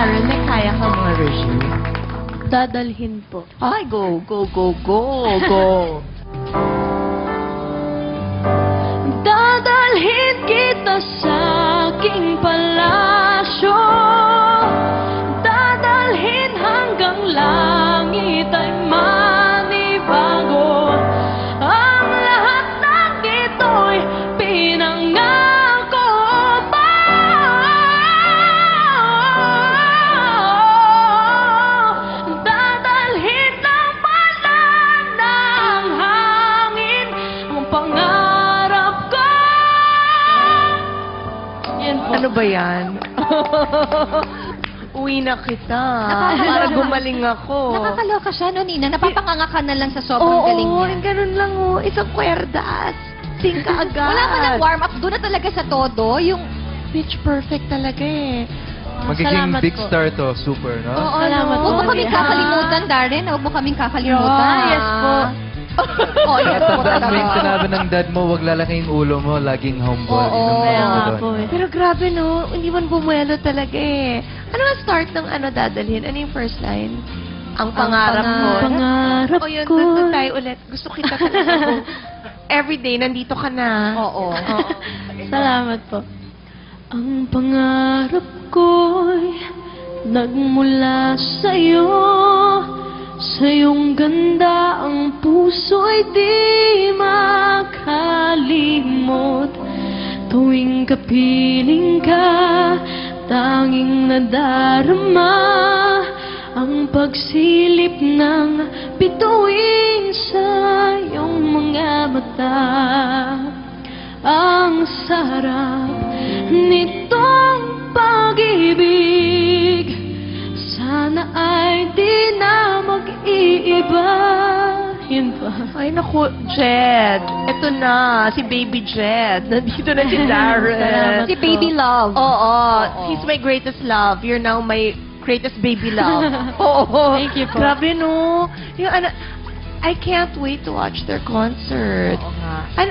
narinig, kaya ka mga review? Dadalhin po. Ay, go, go, go, go, go. Dadalhin kita sa aking palasyo. Dadalhin hanggang langit ay manibago. Ang lahat ng ito'y pinangako pa. Dadalhin ng palang ng hangin ang pangarap ko. Yan po. Ano ba yan? Uwi na kita. Para gumaling ako. Nakakaloka siya, no, Nina? Napapanganga ka na lang sa sobrang galing Oo, niya. ganun lang oh. Isang kwerdas. Sing ka agad. Wala ka ng warm-up. Doon na talaga sa todo. Yung... Pitch perfect talaga eh. Magiging Salamat big po. star to, super, no? Oo, Salamat Huwag mo po. kaming Yeah. kakalimutan, Darren. Huwag mo kaming kakalimutan. Yes po. Oh, yes po Tandaan mo yung talaga. sinabi ng dad mo, wag lalaki yung ulo mo, laging humble. Oo. Yun ang Kaya ano nga doon. po eh. Pero grabe no, hindi man bumuelo talaga eh. Ano ang start ng ano dadalhin? Ano yung first line? Ang pangarap mo. pangarap O yun, ko. doon tayo ulit. Gusto kita talaga. Everyday, nandito ka na. Oo. Salamat po. Ang pangarap ko'y nagmula sa'yo. Sa iyong ganda ang puso'y di makalimot. Tuwing kapiling ka, tanging nadarama ang pagsilip ng bituin sa iyong mga mata. Ang sarap nitong pag-ibig, sana ay di na mag-iiba. Yun pa. Ay, naku, Jed. Ito na, si Baby Jed. Nandito na si Darren. Si Baby Love. Oo. Oo. He's my greatest love. You're now my greatest baby love. Oo. Thank you po. Grabe, no? Yung ano, I can't wait to watch their concert. Oo nga. Ano,